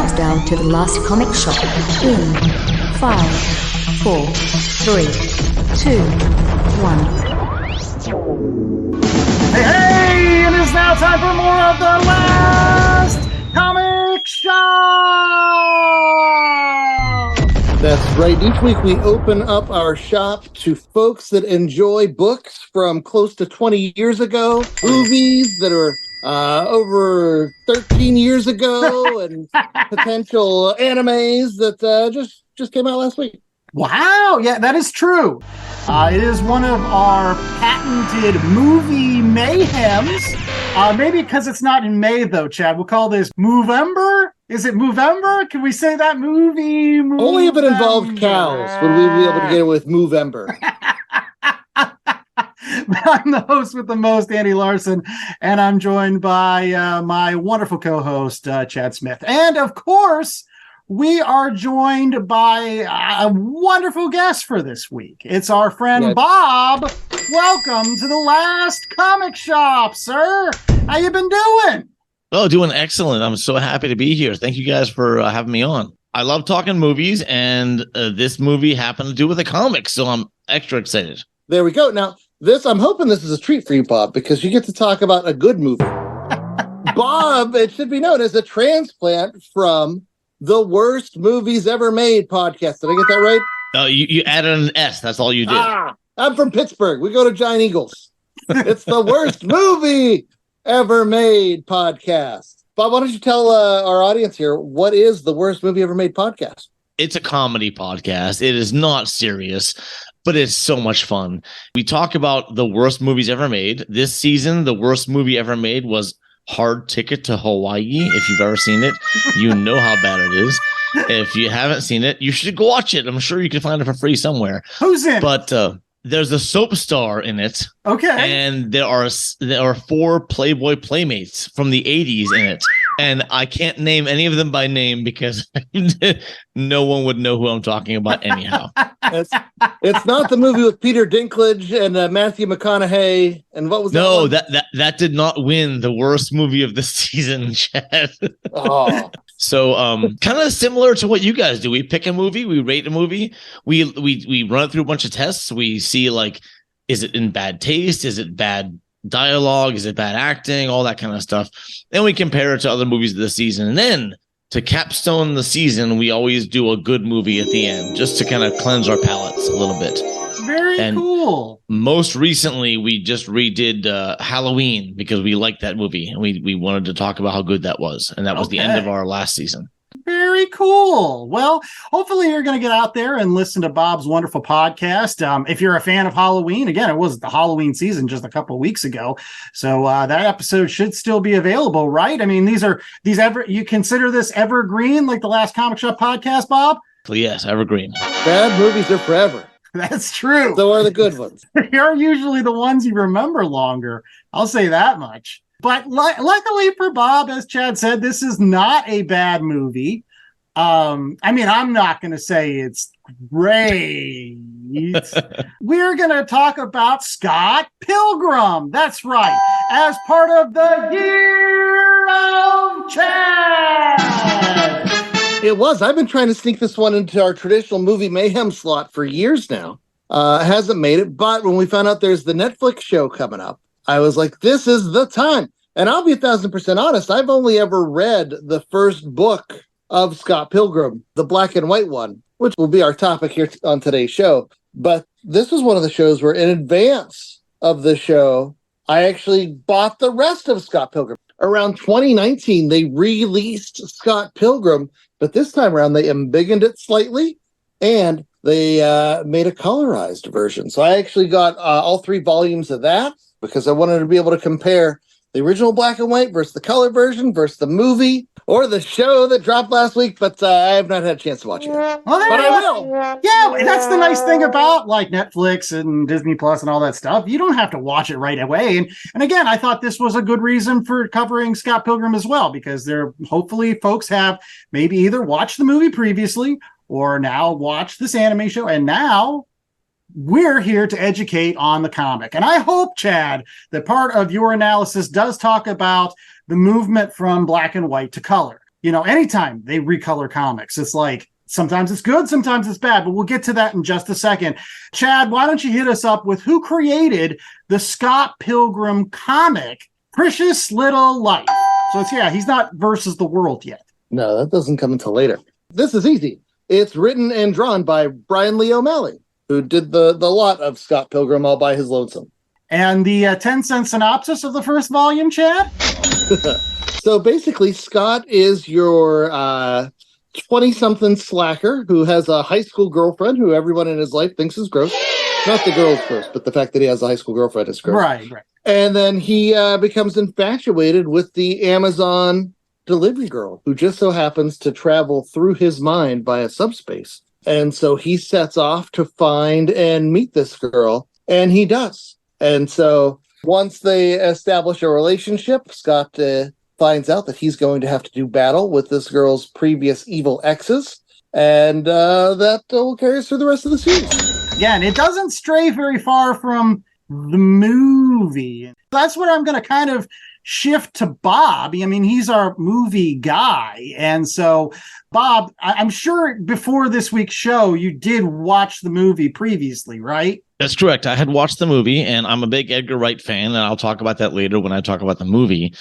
countdown to the last comic shop in 5, 4, 3, 2, 1. Hey, it is now time for more of the last comic shop. That's right. Each week we open up our shop to folks that enjoy books from close to 20 years ago, movies that are over 13 years ago, and potential animes that just came out last week. Wow, yeah, that is true. It is one of our patented movie mayhems. Maybe because it's not in May, though, Chad. We'll call this Movember. Is it Movember? Can we say that movie? Only if it involved cows would we be able to get it with Movember. I'm the host with the most, Andy Larson, and I'm joined by my wonderful co-host, Chad Smith. And, of course, we are joined by a wonderful guest for this week. It's our friend Bob. Welcome to the last comic shop, sir. How you been doing? Oh, doing excellent. I'm so happy to be here. Thank you guys for having me on. I love talking movies, and this movie happened to do with a comic, so I'm extra excited. There we go. Now, I'm hoping this is a treat for you, Bob, because you get to talk about a good movie. Bob, it should be known as a transplant from the Worst Movies Ever Made podcast. Did I get that right? No, you added an S. That's all you did. I'm from Pittsburgh. We go to Giant Eagles. It's the Worst Movie Ever Made podcast. Bob, why don't you tell our audience here, what is the Worst Movie Ever Made podcast? It's a comedy podcast. It is not serious, but it's so much fun. We talk about the worst movies ever made. This season, the worst movie ever made was Hard Ticket to Hawaii. If you've ever seen it, you know how bad it is. If you haven't seen it, you should go watch it. I'm sure you can find it for free somewhere. Who's in? But there's a soap star in it. Okay. And there are 4 Playboy Playmates from the 80s in it. And I can't name any of them by name because no one would know who I'm talking about anyhow. It's not the movie with Peter Dinklage and Matthew McConaughey. And what was that did not win the worst movie of the season, Chad. Oh. So kind of similar to what you guys do. We pick a movie, we rate a movie, we run it through a bunch of tests. We see, like, is it in bad taste? Is it bad dialogue? Is it bad acting? All that kind of stuff. Then we compare it to other movies of the season. And then to capstone the season, we always do a good movie at the end, just to kind of cleanse our palates a little bit. Very cool. Most recently, we just redid Halloween because we liked that movie and we wanted to talk about how good that was. And that was the end of our last season. Very cool. Well, hopefully you're going to get out there and listen to Bob's wonderful podcast. If you're a fan of Halloween, again, it was the Halloween season just a couple of weeks ago. So that episode should still be available, right? I mean, you consider this evergreen, like the last Comic Shop podcast, Bob? Yes, evergreen. Bad movies are forever. That's true. So are the good ones. They're usually the ones you remember longer. I'll say that much. But luckily for Bob, as Chad said, this is not a bad movie. I mean, I'm not going to say it's great. We're going to talk about Scott Pilgrim. That's right. As part of the Year of Chad. It was. I've been trying to sneak this one into our traditional movie mayhem slot for years now. Hasn't made it. But when we found out there's the Netflix show coming up, I was like, this is the time. And I'll be 1,000% honest. I've only ever read the first book of Scott Pilgrim, the black and white one, which will be our topic here on today's show. But this was one of the shows where in advance of the show, I actually bought the rest of Scott Pilgrim. Around 2019, they released Scott Pilgrim, but this time around, they embiggened it slightly and they made a colorized version. So I actually got all 3 volumes of that because I wanted to be able to compare the original black and white versus the color version versus the movie or the show that dropped last week, but I have not had a chance to watch it. But I will. Yeah, that's the nice thing about like Netflix and Disney Plus and all that stuff. You don't have to watch it right away. And again, I thought this was a good reason for covering Scott Pilgrim as well, because hopefully folks have maybe either watched the movie previously or now watched this anime show, and now we're here to educate on the comic. And I hope, Chad, that part of your analysis does talk about the movement from black and white to color. anytime they recolor comics, it's like, sometimes it's good, sometimes it's bad, but we'll get to that in just a second. Chad, why don't you hit us up with who created the Scott Pilgrim comic, Precious Little Life? So he's not versus the world yet. No, that doesn't come until later. This is easy. It's written and drawn by Bryan Lee O Malley, who did the lot of Scott Pilgrim all by his lonesome. And the 10-cent synopsis of the first volume, Chad? So basically, Scott is your 20-something slacker who has a high school girlfriend who everyone in his life thinks is gross. Not the girl's gross, but the fact that he has a high school girlfriend is gross. Right. And then he becomes infatuated with the Amazon delivery girl who just so happens to travel through his mind via subspace. And so he sets off to find and meet this girl, and he does. And so once they establish a relationship, Scott finds out that he's going to have to do battle with this girl's previous evil exes, and that will carry us through the rest of the series. Yeah, and it doesn't stray very far from the movie. That's what I'm going to kind of shift to Bob. I mean, he's our movie guy. And so, Bob, I'm sure before this week's show, you did watch the movie previously, right? That's correct. I had watched the movie, and I'm a big Edgar Wright fan, and I'll talk about that later when I talk about the movie.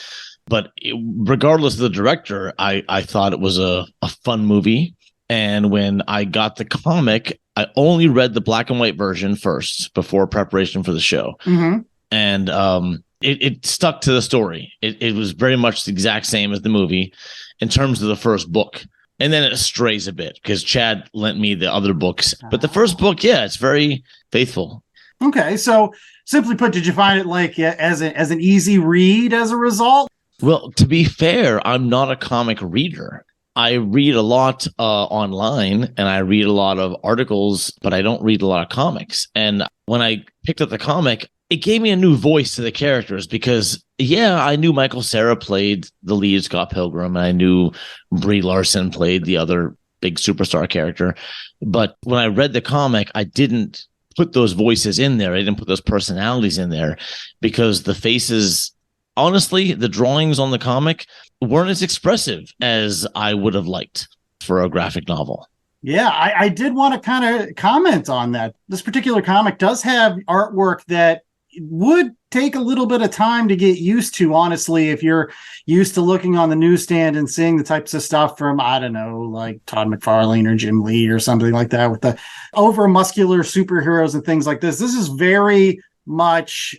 But regardless of the director, I thought it was a fun movie. And when I got the comic, I only read the black and white version first before preparation for the show. Mm-hmm. And it stuck to the story. It was very much the exact same as the movie in terms of the first book. And then it strays a bit because Chad lent me the other books. But the first book, it's very faithful. Okay. So simply put, did you find it like as an easy read as a result? Well, to be fair, I'm not a comic reader. I read a lot online, and I read a lot of articles, but I don't read a lot of comics. And when I picked up the comic, it gave me a new voice to the characters because, I knew Michael Cera played the lead Scott Pilgrim, and I knew Brie Larson played the other big superstar character. But when I read the comic, I didn't put those voices in there. I didn't put those personalities in there because the faces... Honestly, the drawings on the comic weren't as expressive as I would have liked for a graphic novel. Yeah, I did want to kind of comment on that. This particular comic does have artwork that would take a little bit of time to get used to, honestly, if you're used to looking on the newsstand and seeing the types of stuff from, I don't know, like Todd McFarlane or Jim Lee or something like that with the over muscular superheroes and things like this. This is very much...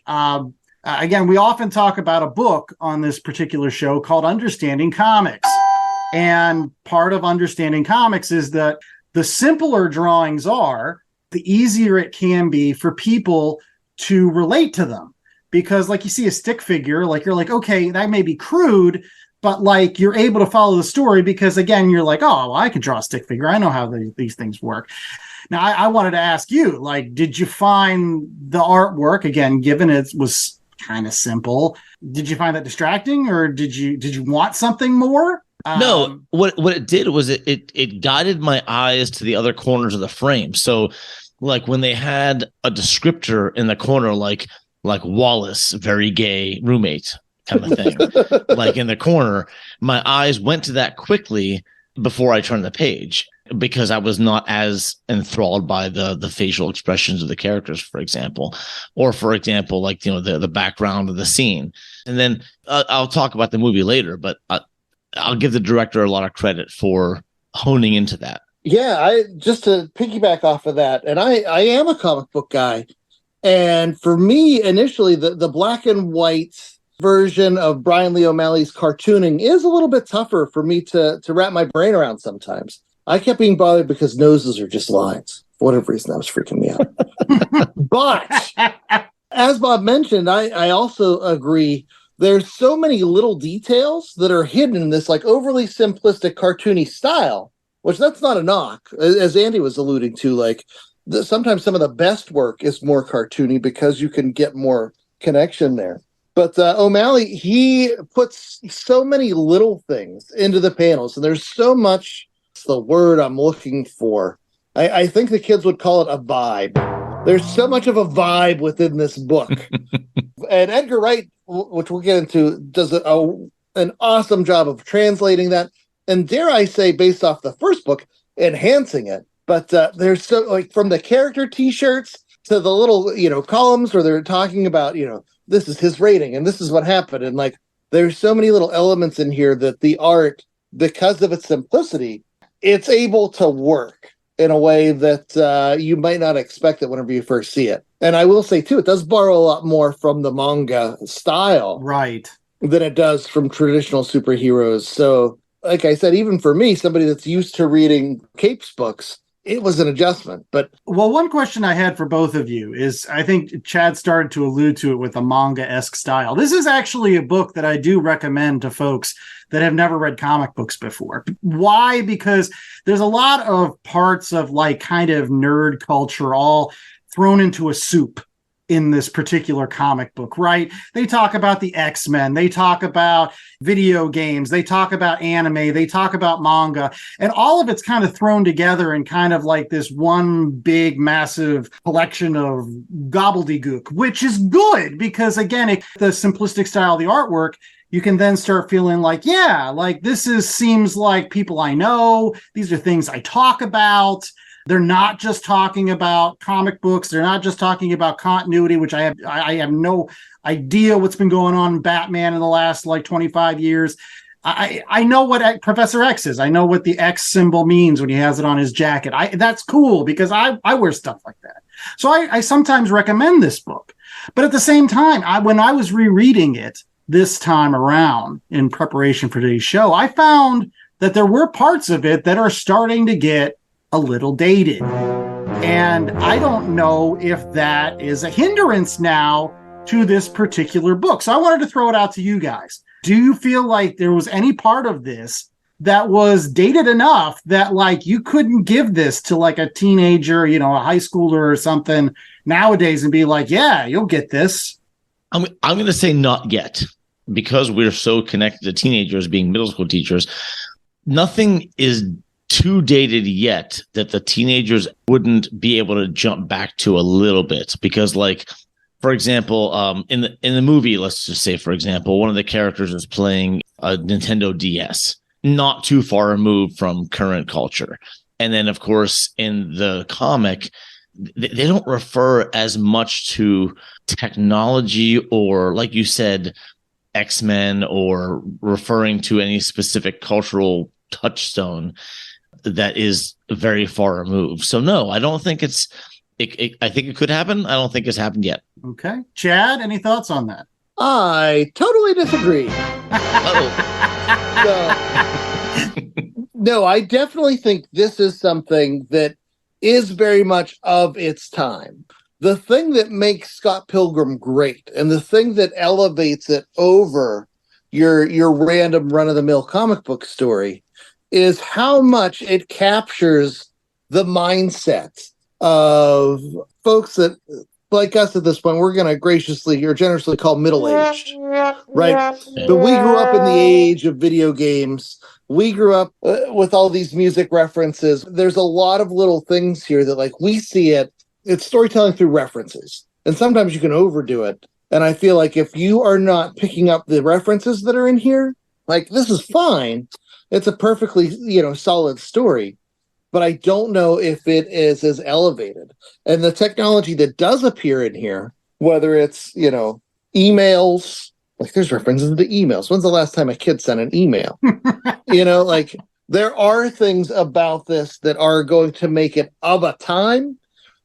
again, we often talk about a book on this particular show called Understanding Comics. And part of Understanding Comics is that the simpler drawings are, the easier it can be for people to relate to them. Because like you see a stick figure, like you're like, okay, that may be crude, but like you're able to follow the story because again, you're like, oh, well, I can draw a stick figure. I know how these things work. Now, I wanted to ask you, like, did you find the artwork, again, given it was kind of simple, did you find that distracting, or did you want something more? No, what it did was it guided my eyes to the other corners of the frame. So like when they had a descriptor in the corner, like Wallace, very gay roommate kind of thing, like in the corner, my eyes went to that quickly before I turned the page because I was not as enthralled by the facial expressions of the characters, for example, or for example, like, the background of the scene. And then I'll talk about the movie later, but I'll give the director a lot of credit for honing into that. Yeah, just to piggyback off of that, and I am a comic book guy. And for me, initially, the black and white version of Bryan Lee O Malley's cartooning is a little bit tougher for me to wrap my brain around sometimes. I kept being bothered because noses are just lines. For whatever reason, that was freaking me out. But as Bob mentioned, I also agree. There's so many little details that are hidden in this like overly simplistic cartoony style, which that's not a knock. As Andy was alluding to, like sometimes some of the best work is more cartoony because you can get more connection there. But O'Malley, he puts so many little things into the panels, and there's so much, it's the word I'm looking for. I think the kids would call it a vibe. There's so much of a vibe within this book. And Edgar Wright, which we'll get into, does an awesome job of translating that. and dare I say, based off the first book, enhancing it. But there's so, like, from the character T-shirts to the little, columns where they're talking about, this is his rating and this is what happened. And like, there's so many little elements in here that the art, because of its simplicity, it's able to work in a way that you might not expect it whenever you first see it. And I will say, too, it does borrow a lot more from the manga style. Right. Than it does from traditional superheroes. So, like I said, even for me, somebody that's used to reading Capes books, it was an adjustment. But one question I had for both of you is, I think Chad started to allude to it with a manga-esque style. This is actually a book that I do recommend to folks that have never read comic books before. Why? Because there's a lot of parts of like kind of nerd culture all thrown into a soup in this particular comic book, right? They talk about the X-Men, they talk about video games, they talk about anime, they talk about manga, and all of it's kind of thrown together in kind of like this one big, massive collection of gobbledygook, which is good because, again, the simplistic style of the artwork, you can then start feeling like, yeah, like seems like people I know, these are things I talk about. They're not just talking about comic books. They're not just talking about continuity, which I have no idea what's been going on in Batman in the last like 25 years. I know what Professor X is. I know what the X symbol means when he has it on his jacket. That's cool because I wear stuff like that. So I sometimes recommend this book. But at the same time, when I was rereading it this time around in preparation for today's show, I found that there were parts of it that are starting to get a little dated. And I don't know if that is a hindrance now to this particular book. So I wanted to throw it out to you guys. Do you feel like there was any part of this that was dated enough that like you couldn't give this to like a teenager, a high schooler or something nowadays and be like, yeah, you'll get this? I'm going to say not yet, because we're so connected to teenagers being middle school teachers. Nothing is too dated yet that the teenagers wouldn't be able to jump back to a little bit, because like, for example, in the movie, let's just say, for example, one of the characters is playing a Nintendo DS, not too far removed from current culture. And then, of course, in the comic, they don't refer as much to technology or, like you said, X-Men, or referring to any specific cultural touchstone that is very far removed. So no, I don't think I think it could happen. I don't think it's happened yet. Okay. Chad, any thoughts on that? I totally disagree. No, I definitely think this is something that is very much of its time. The thing that makes Scott Pilgrim great, and the thing that elevates it over your random run-of-the-mill comic book story, is how much it captures the mindset of folks that, like us at this point, we're going to graciously or generously call middle-aged, right? But we grew up in the age of video games. We grew up with all these music references. There's a lot of little things here that, like, we see it. It's storytelling through references. And sometimes you can overdo it. And I feel like if you are not picking up the references that are in here, like, this is fine. It's a perfectly, solid story, but I don't know if it is as elevated. And the technology that does appear in here, whether it's, emails, like there's references to emails. When's the last time a kid sent an email? Like there are things about this that are going to make it of a time.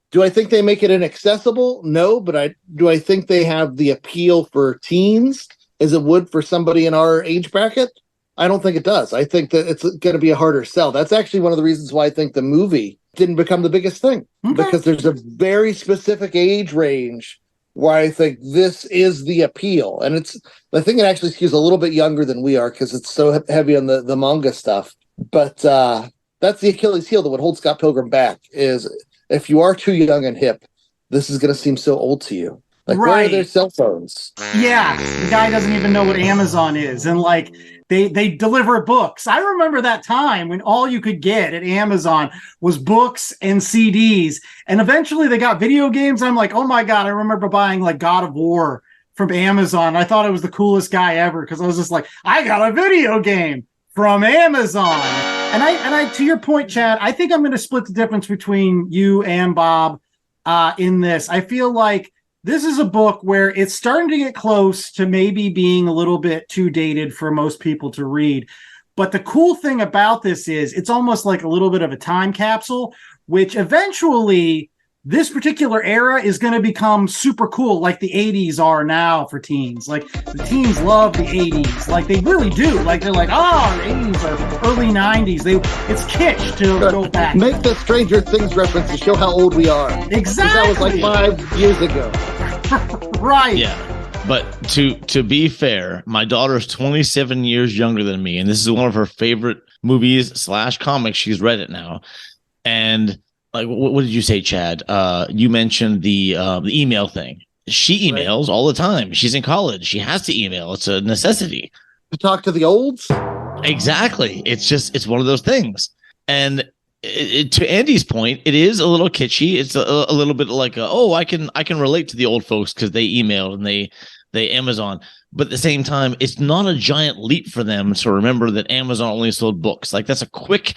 Do I think they make it inaccessible? No, but do I think they have the appeal for teens as it would for somebody in our age bracket? I don't think it does. I think that it's going to be a harder sell. That's actually one of the reasons why I think the movie didn't become the biggest thing, because there's a very specific age range where I think this is the appeal. And I think it actually skews a little bit younger than we are because it's so heavy on the manga stuff. But that's the Achilles heel that would hold Scott Pilgrim back, is if you are too young and hip, this is going to seem so old to you. Like, right. Where are their cell phones? Yeah, the guy doesn't even know what Amazon is. And like, they deliver books. I remember that time when all you could get at Amazon was books and CDs. And eventually they got video games. I'm like, oh my God, I remember buying like God of War from Amazon. I thought I was the coolest guy ever because I was just like, I got a video game from Amazon. And I, to your point, Chad, I think I'm going to split the difference between you and Bob in this. I feel like this is a book where it's starting to get close to maybe being a little bit too dated for most people to read. But the cool thing about this is it's almost like a little bit of a time capsule, which eventually this particular era is going to become super cool, like the 80s are now for teens. Like, the teens love the 80s. Like, they really do. Like, they're like, oh, the 80s or early 90s. It's kitsch to go back. Make the Stranger Things reference to show how old we are. Exactly. That was like 5 years ago. Right. Yeah. But to be fair, my daughter's 27 years younger than me, and this is one of her favorite movies / comics. She's read it now. And like, what did you say, Chad? You mentioned the email thing. She emails all the time. She's in college. She has to email. It's a necessity. To talk to the olds? Exactly. It's one of those things. And to Andy's point, it is a little kitschy. It's a little bit like, I can relate to the old folks because they emailed and they Amazon. But at the same time, it's not a giant leap for them to remember that Amazon only sold books. Like, that's a quick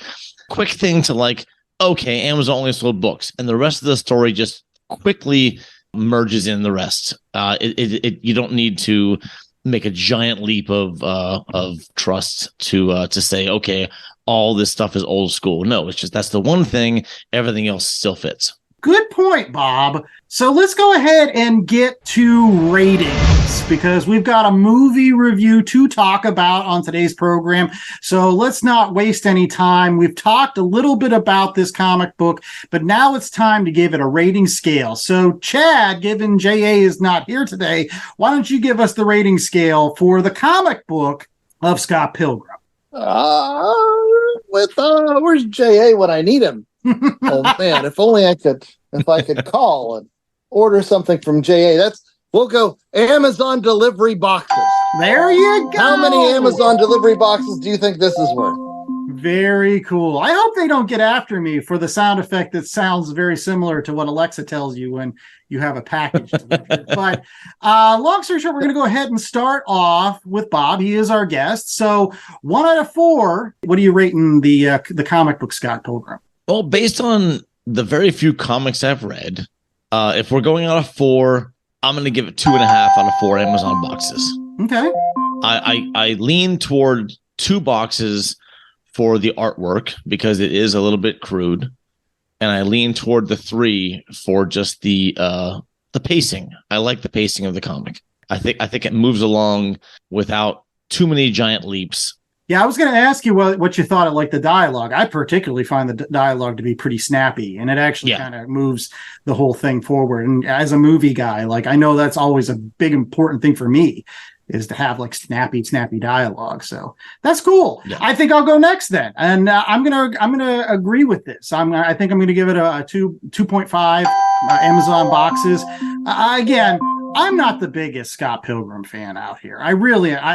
thing to like, okay, Amazon only sold books, and the rest of the story just quickly merges in the rest. You don't need to make a giant leap of trust to say, okay, all this stuff is old school. No, it's just that's the one thing. Everything else still fits. Good point, Bob. So let's go ahead and get to ratings, because we've got a movie review to talk about on today's program. So let's not waste any time. We've talked a little bit about this comic book, but now it's time to give it a rating scale. So Chad, given J.A. is not here today, why don't you give us the rating scale for the comic book of Scott Pilgrim? Where's J.A. when I need him? Oh man, if I could call and order something from JA. We'll go Amazon delivery boxes. There you go. How many Amazon delivery boxes do you think this is worth? Very cool. I hope they don't get after me for the sound effect that sounds very similar to what Alexa tells you when you have a package delivered. But long story short, we're going to go ahead and start off with Bob. He is our guest. So 1 out of 4. What are you rating the comic book Scott Pilgrim? Well, based on the very few comics I've read, if we're going out of 4, I'm going to give it 2.5 out of 4 Amazon boxes. Okay. I lean toward 2 boxes for the artwork because it is a little bit crude, and I lean toward the 3 for just the pacing. I like the pacing of the comic. I think it moves along without too many giant leaps. Yeah, I was going to ask you what you thought of like the dialogue. I particularly find the dialogue to be pretty snappy, and it actually kind of moves the whole thing forward. And as a movie guy, like, I know that's always a big important thing for me, is to have like snappy dialogue. So that's cool. Yeah. I think I'll go next then, and I'm gonna agree with this. I think I'm gonna give it a 2.5 Amazon boxes. Again, I'm not the biggest Scott Pilgrim fan out here. I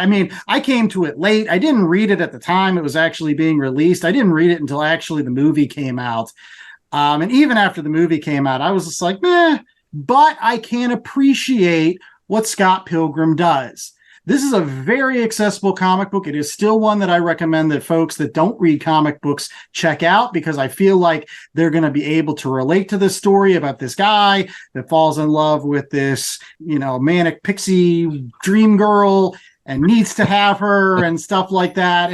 mean, I came to it late. I didn't read it at the time it was actually being released. I didn't read it until actually the movie came out. And even after the movie came out, I was just like, meh, but I can appreciate what Scott Pilgrim does. This is a very accessible comic book. It is still one that I recommend that folks that don't read comic books check out, because I feel like they're going to be able to relate to this story about this guy that falls in love with this, manic pixie dream girl and needs to have her and stuff like that.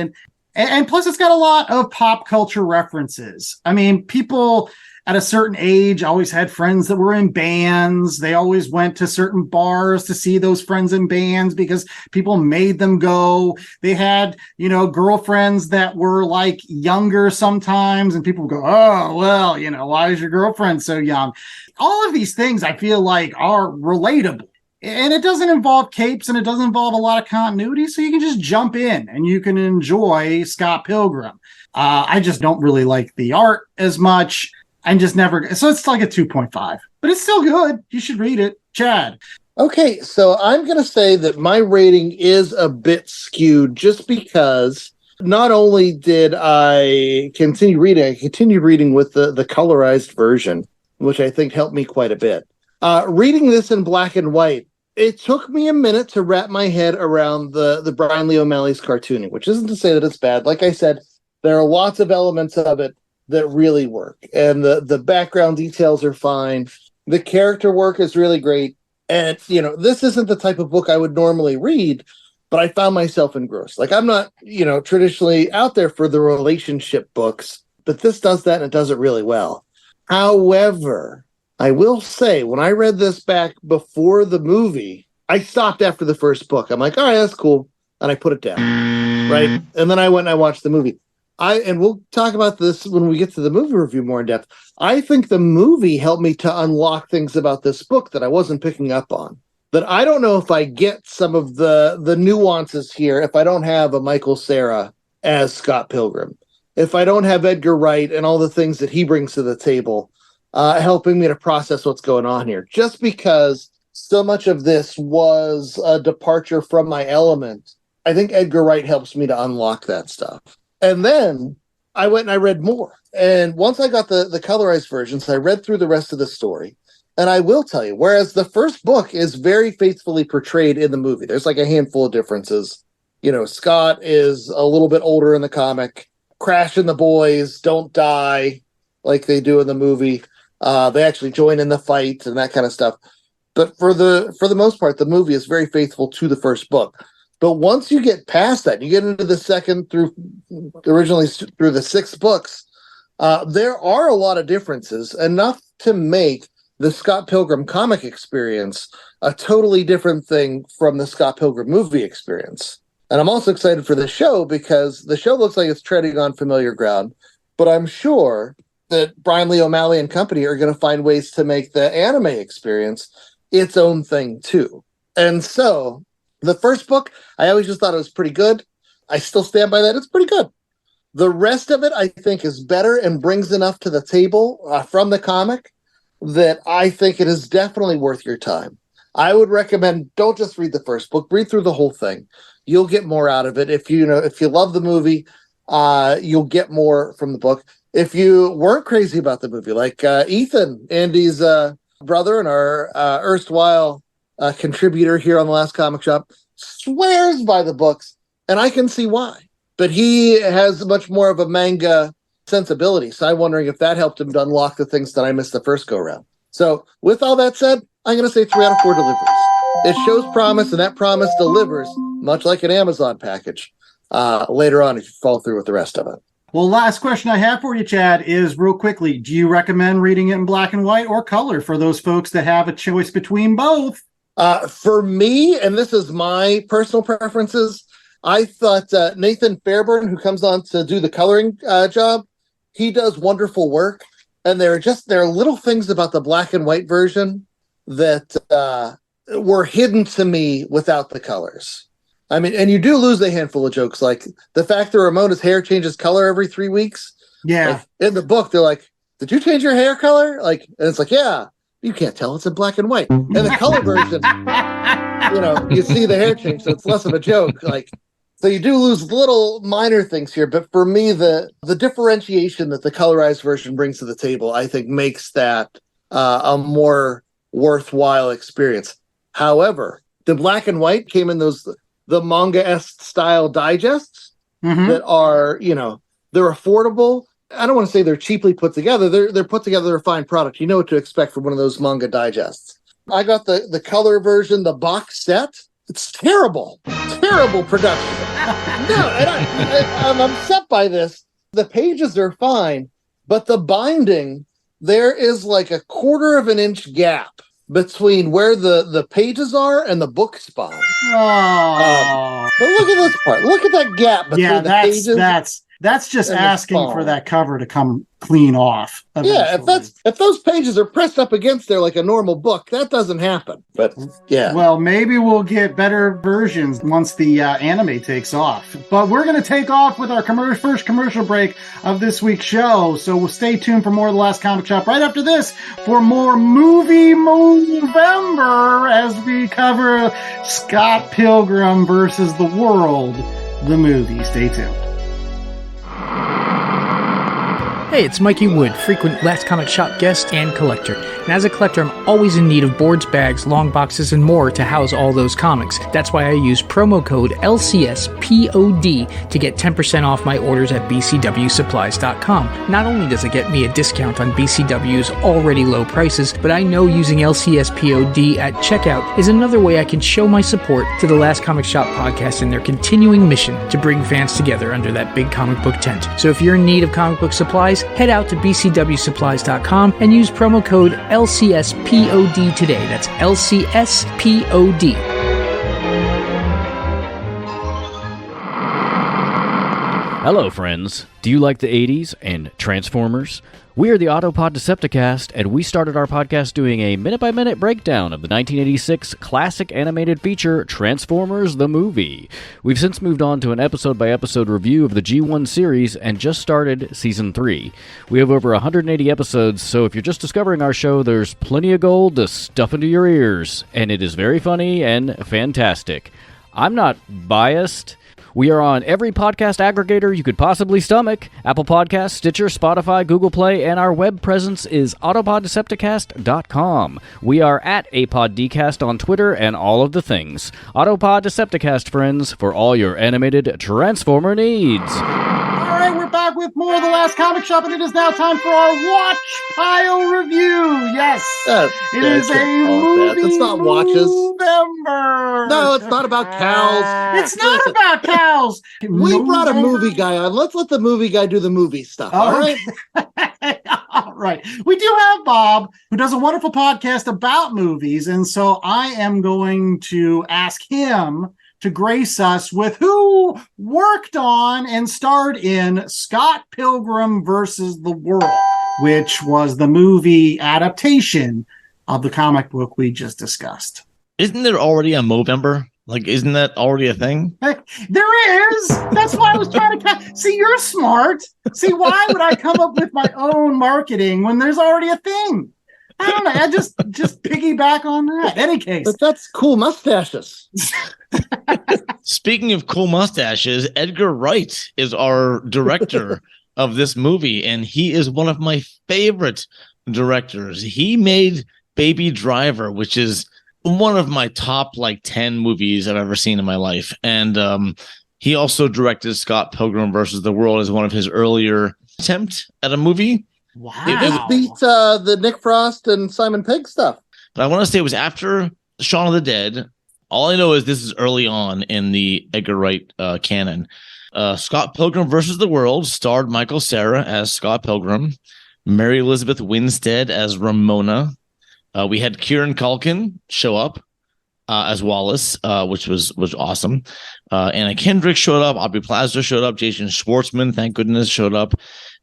And plus it's got a lot of pop culture references. I mean, people at a certain age always had friends that were in bands. They always went to certain bars to see those friends in bands because people made them go. They had, girlfriends that were like younger sometimes, and people go, oh, well, why is your girlfriend so young? All of these things I feel like are relatable. And it doesn't involve capes, and it doesn't involve a lot of continuity, so you can just jump in and you can enjoy Scott Pilgrim. I just don't really like the art as much. So it's like a 2.5, but it's still good. You should read it. Chad. Okay, so I'm going to say that my rating is a bit skewed just because not only did I continue reading with the colorized version, which I think helped me quite a bit. Reading this in black and white, it took me a minute to wrap my head around the Bryan Lee O Malley's cartooning, which isn't to say that it's bad. Like I said, there are lots of elements of it that really work, and the background details are fine. The character work is really great. And, this isn't the type of book I would normally read, but I found myself engrossed. Like, I'm not, traditionally out there for the relationship books, but this does that, and it does it really well. However, I will say, when I read this back before the movie, I stopped after the first book. I'm like, all right, that's cool. And I put it down, right? And then I went and I watched the movie. And we'll talk about this when we get to the movie review more in depth. I think the movie helped me to unlock things about this book that I wasn't picking up on. That I don't know if I get some of the nuances here if I don't have a Michael Cera as Scott Pilgrim. If I don't have Edgar Wright and all the things that he brings to the table, helping me to process what's going on here. Just because so much of this was a departure from my element, I think Edgar Wright helps me to unlock that stuff. And then I went and I read more. And once I got the colorized versions, I read through the rest of the story. And I will tell you, whereas the first book is very faithfully portrayed in the movie, there's like a handful of differences. Scott is a little bit older in the comic. Crash and the boys don't die like they do in the movie. They actually join in the fight and that kind of stuff. But for the most part, the movie is very faithful to the first book. But once you get past that, you get into the second through the 6 books, there are a lot of differences, enough to make the Scott Pilgrim comic experience a totally different thing from the Scott Pilgrim movie experience. And I'm also excited for the show because the show looks like it's treading on familiar ground, but I'm sure that Bryan Lee O Malley and company are going to find ways to make the anime experience its own thing too. And so the first book, I always just thought it was pretty good. I still stand by that. It's pretty good. The rest of it, I think, is better and brings enough to the table from the comic that I think it is definitely worth your time. I would recommend, don't just read the first book, read through the whole thing. You'll get more out of it. If you love the movie, you'll get more from the book. If you weren't crazy about the movie, like Ethan, Andy's brother and our erstwhile contributor here on the Last Comic Shop, swears by the books, and I can see why. But he has much more of a manga sensibility, so I'm wondering if that helped him to unlock the things that I missed the first go-around. So with all that said, I'm going to say 3 out of 4 deliveries. It shows promise, and that promise delivers, much like an Amazon package, later on if you follow through with the rest of it. Well, last question I have for you, Chad, is real quickly, do you recommend reading it in black and white or color for those folks that have a choice between both? For me, and this is my personal preferences, I thought Nathan Fairburn, who comes on to do the coloring job, he does wonderful work. And there are little things about the black and white version that were hidden to me without the colors. I mean, and you do lose a handful of jokes, like the fact that Ramona's hair changes color every 3 weeks. Yeah. Like, in the book, they're like, did you change your hair color? Like, and it's like, yeah. You can't tell, it's in black and white. And the color version, you see the hair change, so it's less of a joke. Like, so you do lose little minor things here, but for me, the differentiation that the colorized version brings to the table, I think makes that a more worthwhile experience. However, the black and white came in the manga-esque style digests that are, they're affordable. I don't want to say they're cheaply put together. They're put together, they're a fine product. You know what to expect from one of those manga digests. I got the color version, the box set. It's terrible. Terrible production. No, and I'm upset by this. The pages are fine, but the binding, there is like a 1/4 of an inch gap between where the pages are and the book spine. Oh. But look at this part. Look at that gap between the pages. That's just asking for that cover to come clean off. Eventually. Yeah, if those pages are pressed up against there like a normal book, that doesn't happen. But yeah. Well, maybe we'll get better versions once the anime takes off. But we're going to take off with our first commercial break of this week's show. So we'll stay tuned for more of The Last Comic Shop right after this for more Movie Movember as we cover Scott Pilgrim versus the World, the movie. Stay tuned. Hey, it's Mikey Wood, frequent Last Comic Shop guest and collector. And as a collector, I'm always in need of boards, bags, long boxes, and more to house all those comics. That's why I use promo code LCSPOD to get 10% off my orders at bcwsupplies.com. Not only does it get me a discount on BCW's already low prices, but I know using LCSPOD at checkout is another way I can show my support to the Last Comic Shop podcast and their continuing mission to bring fans together under that big comic book tent. So if you're in need of comic book supplies, head out to bcwsupplies.com and use promo code LCSPOD today. That's LCSPOD. Hello, friends. Do you like the 80s and Transformers? We are the Autopod Decepticast, and we started our podcast doing a minute-by-minute breakdown of the 1986 classic animated feature, Transformers the Movie. We've since moved on to an episode-by-episode review of the G1 series and just started Season 3. We have over 180 episodes, so if you're just discovering our show, there's plenty of gold to stuff into your ears, and it is very funny and fantastic. I'm not biased. We are on every podcast aggregator you could possibly stomach: Apple Podcasts, Stitcher, Spotify, Google Play, and our web presence is autopoddecepticast.com. We are at APodDcast on Twitter and all of the things. Autopod Decepticast, friends, for all your animated Transformer needs. All right, we're back with more of The Last Comic Shop, and it is now time for our Watch Pile Review. Yes, it is a movie. It's not watches. November. No, it's not about cows. It's not about cows. We brought a movie guy on. Let's let the movie guy do the movie stuff. All right. All right. We do have Bob, who does a wonderful podcast about movies, and so I am going to ask him to grace us with who worked on and starred in Scott Pilgrim versus the World, which was the movie adaptation of the comic book we just discussed. Isn't there already a Movember? Like, isn't that already a thing? There is. That's why I was trying to... See, you're smart. See, why would I come up with my own marketing when there's already a thing? I don't know. I just piggyback on that. Any case. But that's cool mustaches. Speaking of cool mustaches, Edgar Wright is our director of this movie, and he is one of my favorite directors. He made Baby Driver, which is one of my top 10 movies I've ever seen in my life. And he also directed Scott Pilgrim versus the World as one of his earlier attempt at a movie. Wow. It beat the Nick Frost and Simon Pegg stuff. But I want to say it was after Shaun of the Dead. All I know is this is early on in the Edgar Wright canon. Scott Pilgrim versus the World starred Michael Cera as Scott Pilgrim, Mary Elizabeth Winstead as Ramona. We had Kieran Culkin show up as Wallace, which was awesome. Anna Kendrick showed up. Aubrey Plaza showed up. Jason Schwartzman, thank goodness, showed up.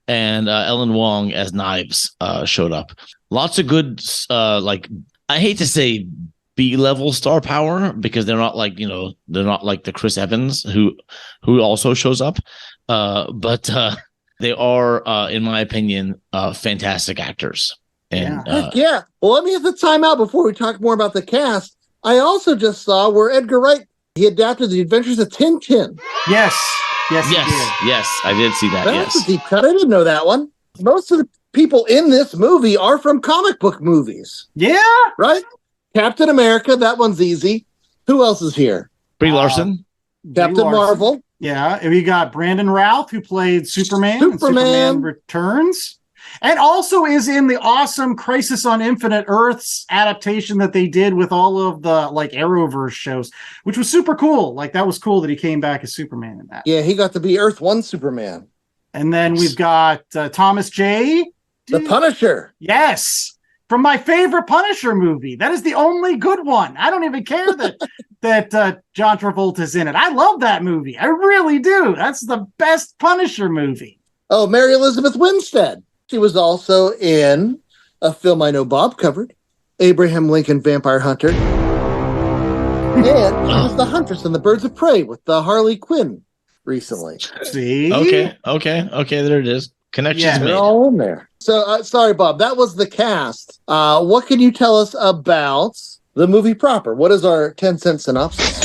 And Ellen Wong as Knives showed up. Lots of good, I hate to say B-level star power, because they're not they're not like the Chris Evans who also shows up. But they are, in my opinion, fantastic actors. And yeah. Well, let me hit the time out before we talk more about the cast. I also just saw where Edgar Wright, he adapted The Adventures of Tintin. Yes, I did see that. That's yes, a deep cut. I didn't know that one. Most of the people in this movie are from comic book movies. Yeah. Right? Captain America, that one's easy. Who else is here? Brie Larson. Captain Marvel. Yeah, and we got Brandon Routh, who played Superman. In Superman Returns. And also is in the awesome Crisis on Infinite Earths adaptation that they did with all of the Arrowverse shows, which was super cool. That was cool that he came back as Superman in that. Yeah, he got to be Earth 1 Superman. And then we've got Thomas J. The Punisher. Yes. From my favorite Punisher movie. That is the only good one. I don't even care that John Travolta's in it. I love that movie. I really do. That's the best Punisher movie. Oh, Mary Elizabeth Winstead. She was also in a film I know Bob covered, Abraham Lincoln Vampire Hunter. And she was the Huntress in The Birds of Prey with the Harley Quinn recently. See? Okay, there it is. Connections made. They're all in there. So, sorry, Bob, that was the cast. What can you tell us about the movie proper? What is our 10-cent synopsis?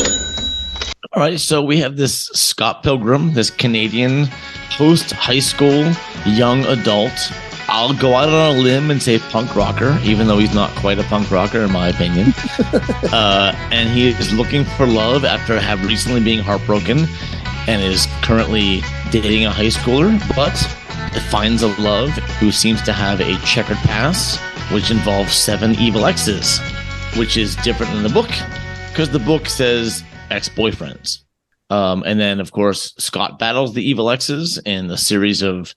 All right, so we have this Scott Pilgrim, this Canadian post-high school young adult I'll go out on a limb and say punk rocker, even though he's not quite a punk rocker in my opinion. And he is looking for love after have recently being heartbroken, and is currently dating a high schooler, but finds a love who seems to have a checkered past, which involves 7 evil exes, which is different than the book, because the book says ex-boyfriends. And then, of course, Scott battles the evil exes in a series of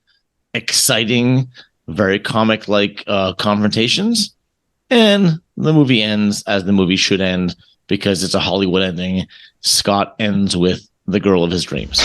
exciting, very comic-like confrontations. And the movie ends as the movie should end, because it's a Hollywood ending. Scott ends with the girl of his dreams.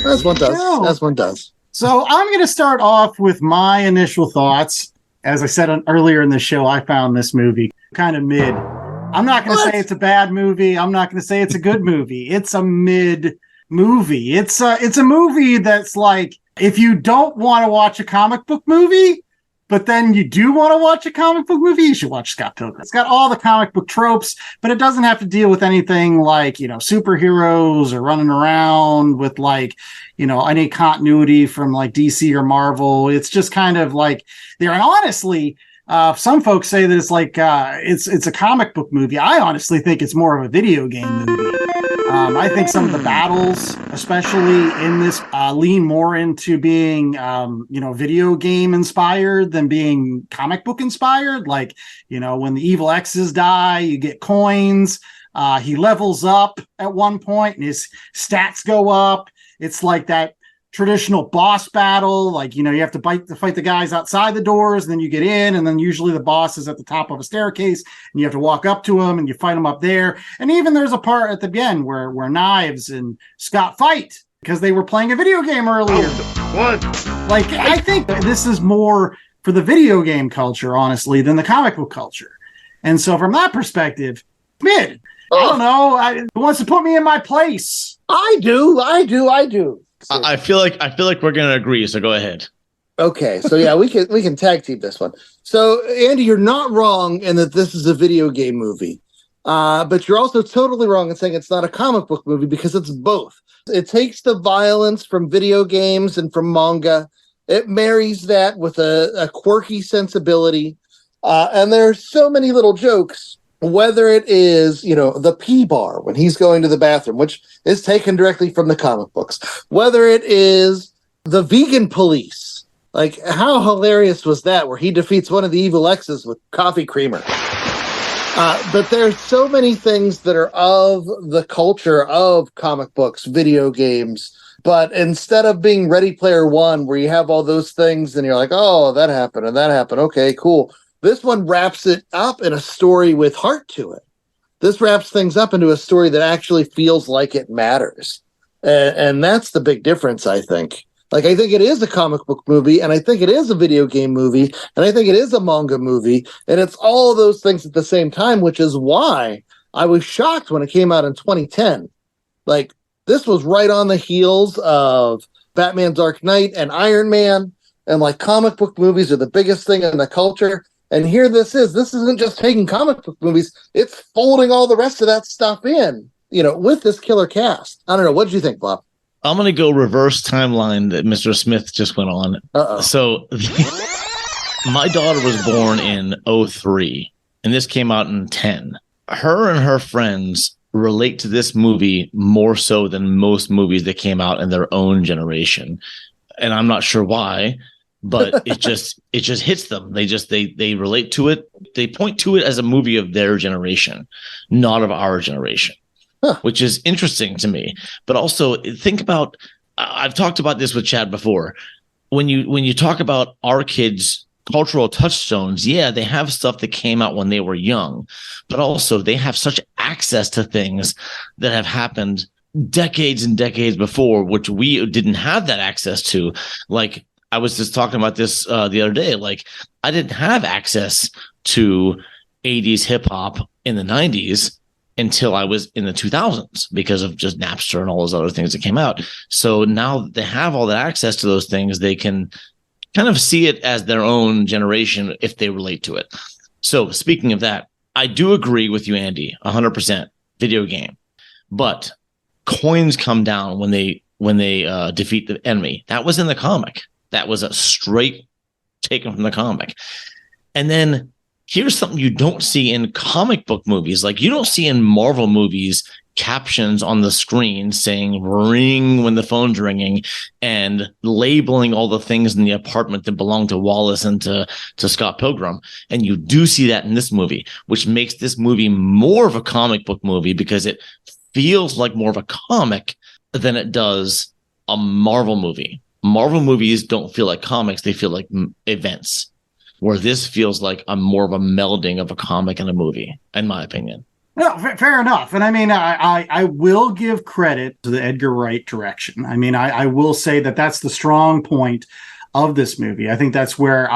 As one does. As one does. So I'm going to start off with my initial thoughts. As I said earlier in the show, I found this movie kind of mid. I'm not going to say it's a bad movie. I'm not going to say it's a good movie. It's a mid movie. It's a movie that's like, if you don't want to watch a comic book movie, but then you do want to watch a comic book movie, you should watch Scott Pilgrim. It's got all the comic book tropes, but it doesn't have to deal with anything like, superheroes or running around with any continuity from like DC or Marvel. It's just kind of like there. And honestly, some folks say that it's like it's a comic book movie. I honestly think it's more of a video game movie. I think some of the battles, especially in this, lean more into being, video game inspired than being comic book inspired. Like, when the evil exes die, you get coins. He levels up at one point and his stats go up. It's like that traditional boss battle. Like, you have to fight the guys outside the doors, and then you get in, and then usually the boss is at the top of a staircase and you have to walk up to him and you fight him up there. And even there's a part at the end where Knives and Scott fight because they were playing a video game earlier. Like, I think this is more for the video game culture, honestly, than the comic book culture. And so from that perspective, mid. I don't know. Who wants to put me in my place? I do. I feel like we're gonna agree. So go ahead. Okay, so yeah, we can tag team this one. So Andy, you're not wrong in that this is a video game movie, but you're also totally wrong in saying it's not a comic book movie, because it's both. It takes the violence from video games and from manga. It marries that with a quirky sensibility, and there's so many little jokes. Whether it is, the pee bar when he's going to the bathroom, which is taken directly from the comic books. Whether it is the vegan police. Like, how hilarious was that, where he defeats one of the evil exes with coffee creamer? But there's so many things that are of the culture of comic books, video games. But instead of being Ready Player One, where you have all those things and you're like, oh, that happened and that happened. Okay, cool. This one wraps it up in a story with heart to it. This wraps things up into a story that actually feels like it matters. And that's the big difference, I think. Like, I think it is a comic book movie, and I think it is a video game movie, and I think it is a manga movie, and it's all those things at the same time, which is why I was shocked when it came out in 2010. Like, this was right on the heels of Batman Dark Knight and Iron Man, and like comic book movies are the biggest thing in the culture. And here this isn't just taking comic book movies, it's folding all the rest of that stuff in, with this killer cast. I don't know. What did you think, Bob? I'm going to go reverse timeline that Mr. Smith just went on. Uh-oh. So my daughter was born in 2003, and this came out in 10. Her and her friends relate to this movie more so than most movies that came out in their own generation. And I'm not sure why. But it just hits them. They relate to it. They point to it as a movie of their generation, not of our generation, which is interesting to me. But also think about, I've talked about this with Chad before. When you talk about our kids' cultural touchstones, yeah, they have stuff that came out when they were young, but also they have such access to things that have happened decades and decades before, which we didn't have that access to. Like, I was just talking about this the other day. Like, I didn't have access to 80s hip hop in the 90s until I was in the 2000s because of just Napster and all those other things that came out. So now that they have all that access to those things, they can kind of see it as their own generation if they relate to it. So speaking of that, I do agree with you, Andy, 100% video game, but coins come down when they defeat the enemy. That was in the comic. That was a straight taken from the comic. And then here's something you don't see in comic book movies. Like you don't see in Marvel movies captions on the screen saying ring when the phone's ringing and labeling all the things in the apartment that belong to Wallace and to Scott Pilgrim. And you do see that in this movie, which makes this movie more of a comic book movie because it feels like more of a comic than it does a Marvel movie. Marvel movies don't feel like comics. They feel like events, where this feels like more of a melding of a comic and a movie, in my opinion. No, fair enough. And I mean, I will give credit to the Edgar Wright direction. I mean, I will say that that's the strong point of this movie. I think that's where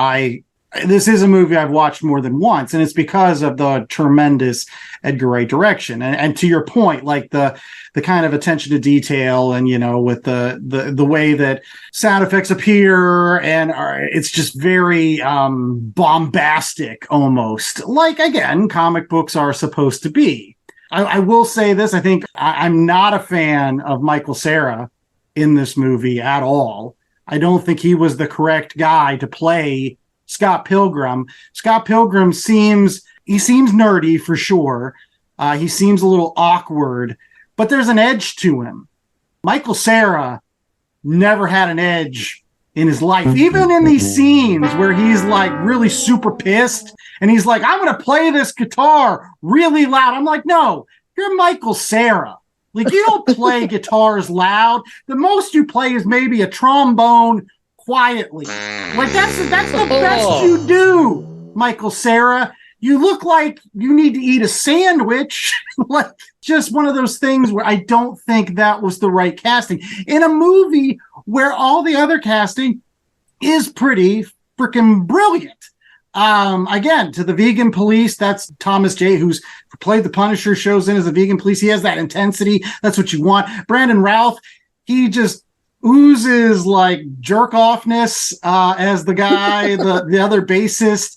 this is a movie I've watched more than once, and it's because of the tremendous Edgar Wright direction. And to your point, like the kind of attention to detail, and with the way that sound effects appear, and it's just very bombastic, almost like, again, comic books are supposed to be. I will say this: I think I'm not a fan of Michael Cera in this movie at all. I don't think he was the correct guy to play Scott Pilgrim. Scott Pilgrim seems nerdy for sure. He seems a little awkward, but there's an edge to him. Michael Cera never had an edge in his life, even in these scenes where he's like really super pissed and he's like, I'm going to play this guitar really loud. I'm like, no, you're Michael Cera. Like, you don't play guitars loud. The most you play is maybe a trombone quietly. Like, that's the best you do, Michael Cera. You look like you need to eat a sandwich. Like, just one of those things where I don't think that was the right casting in a movie where all the other casting is pretty freaking brilliant. Again, to the vegan police, that's Thomas J., who's played the Punisher, shows in as a vegan police. He has that intensity. That's what you want. Brandon Routh, he just oozes like jerk offness as the guy, the other bassist.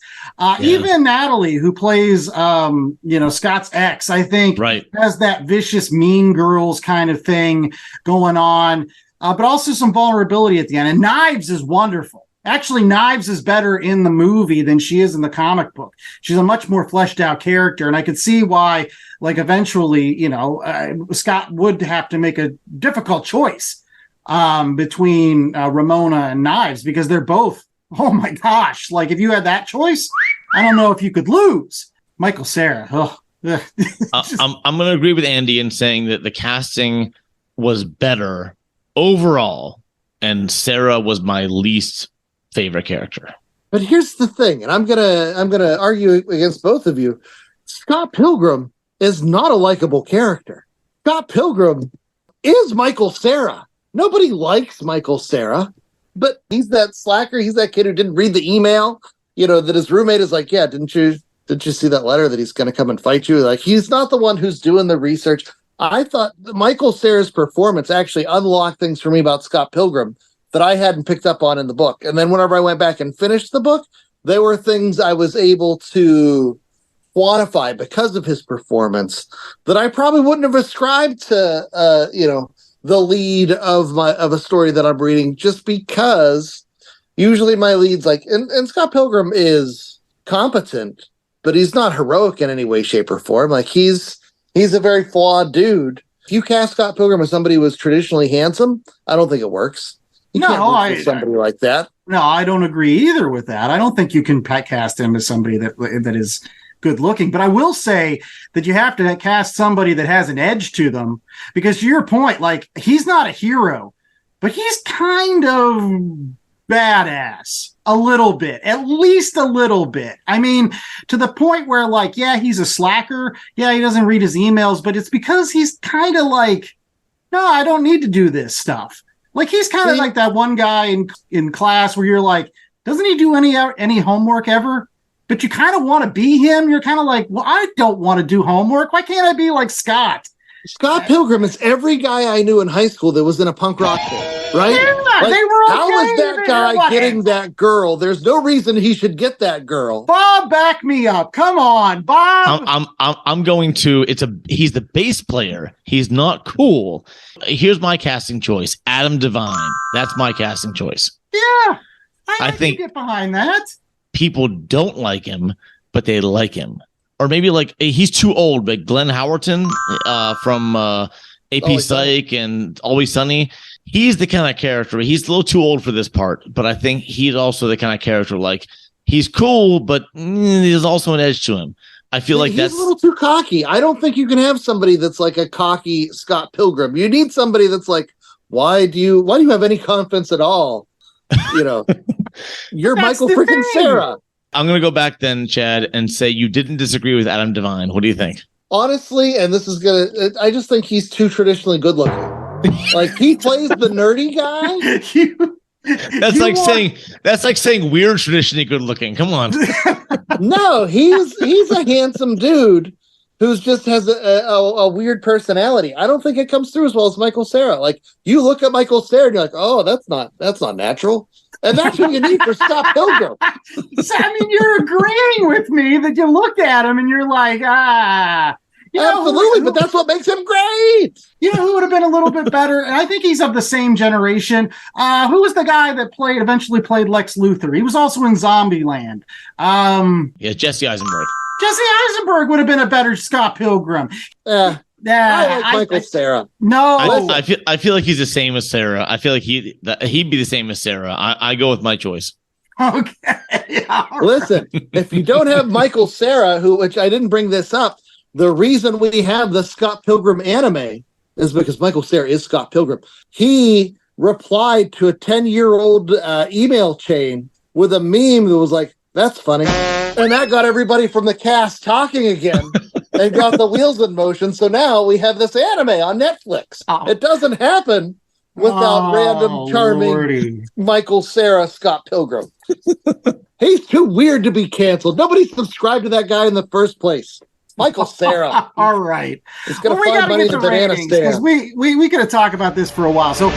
Even Natalie, who plays Scott's ex, I think has that vicious Mean Girls kind of thing going on, but also some vulnerability at the end. And Knives is wonderful. Actually, Knives is better in the movie than she is in the comic book. She's a much more fleshed out character, and I could see why, like, eventually, Scott would have to make a difficult choice between Ramona and Knives, because they're both, oh my gosh, like, if you had that choice, I don't know if you could lose. Michael Cera. I'm going to agree with Andy in saying that the casting was better overall, and Cera was my least favorite character. But here's the thing, and I'm gonna argue against both of you. Scott Pilgrim is not a likable character. Scott Pilgrim is Michael Cera. Nobody likes Michael Cera, but he's that slacker. He's that kid who didn't read the email, that his roommate is like, yeah, didn't you see that letter that he's going to come and fight you? Like, he's not the one who's doing the research. I thought Michael Cera's performance actually unlocked things for me about Scott Pilgrim that I hadn't picked up on in the book. And then whenever I went back and finished the book, there were things I was able to quantify because of his performance that I probably wouldn't have ascribed to, the lead of a story that I'm reading, just because usually my leads, like, and Scott Pilgrim is competent, but he's not heroic in any way, shape, or form. Like, he's a very flawed dude. If you cast Scott Pilgrim as somebody who was traditionally handsome, I don't think it works. You can't work with somebody like that. No, I don't agree either with that. I don't think you can cast him as somebody that is good looking. But I will say that you have to cast somebody that has an edge to them, because to your point, like, he's not a hero, but he's kind of badass a little bit, at least a little bit. I mean, to the point where, like, yeah, he's a slacker. Yeah, he doesn't read his emails, but it's because he's kind of like, no, I don't need to do this stuff. Like, he's kind of like that one guy in class where you're like, doesn't he do any homework ever? But you kind of want to be him. You're kind of like, well, I don't want to do homework. Why can't I be like Scott? Scott Pilgrim is every guy I knew in high school that was in a punk rock band, right? Yeah, like, they were okay. How is that guy getting that girl? There's no reason he should get that girl. Bob, back me up. Come on, Bob. I'm going to. He's the bass player. He's not cool. Here's my casting choice: Adam Devine. That's my casting choice. Yeah. I think can get behind that. people don't like him, but they like him. Or maybe like he's too old, but Glenn Howerton from AP Always Psych and Always Sunny, he's the kind of character. He's a little too old for this part, but I think he's also the kind of character like he's cool, but there's also an edge to him. I feel like he's a little too cocky. I don't think you can have somebody that's like a cocky Scott Pilgrim. You need somebody that's like, why do you have any confidence at all? You know, you're Michael freaking Cera. I'm going to go back then, Chad, and say you didn't disagree with Adam Devine. What do you think? Honestly, and this is I just think he's too traditionally good looking. Like he plays the nerdy guy. That's like saying we're traditionally good looking. Come on. No, he's a handsome dude who's just has a weird personality. I don't think it comes through as well as Michael Cera. Like you look at Michael Cera and you're like, oh, that's not natural. And that's what you need for Scott Pilgrim. So, I mean, you're agreeing with me that you look at him and you're like, absolutely, but that's what makes him great. You know who would have been a little bit better? And I think he's of the same generation. Who was the guy that eventually played Lex Luthor? He was also in Zombieland. Jesse Eisenberg. Jesse Eisenberg would have been a better Scott Pilgrim. I like Michael Cera. No, I feel like he's the same as Cera. I feel like he'd be the same as Cera. I go with my choice. Okay. Yeah, listen, if you don't have Michael Cera, which I didn't bring this up, the reason we have the Scott Pilgrim anime is because Michael Cera is Scott Pilgrim. He replied to a 10-year-old email chain with a meme that was like, "That's funny," and that got everybody from the cast talking again. And got the wheels in motion. So now we have this anime on Netflix. Oh. It doesn't happen without random, charming Lordy. Michael Cera Scott Pilgrim. He's too weird to be canceled. Nobody subscribed to that guy in the first place. Michael Cera. All right. He's going to find money in the banana stand. We could have talked about this for a while. So,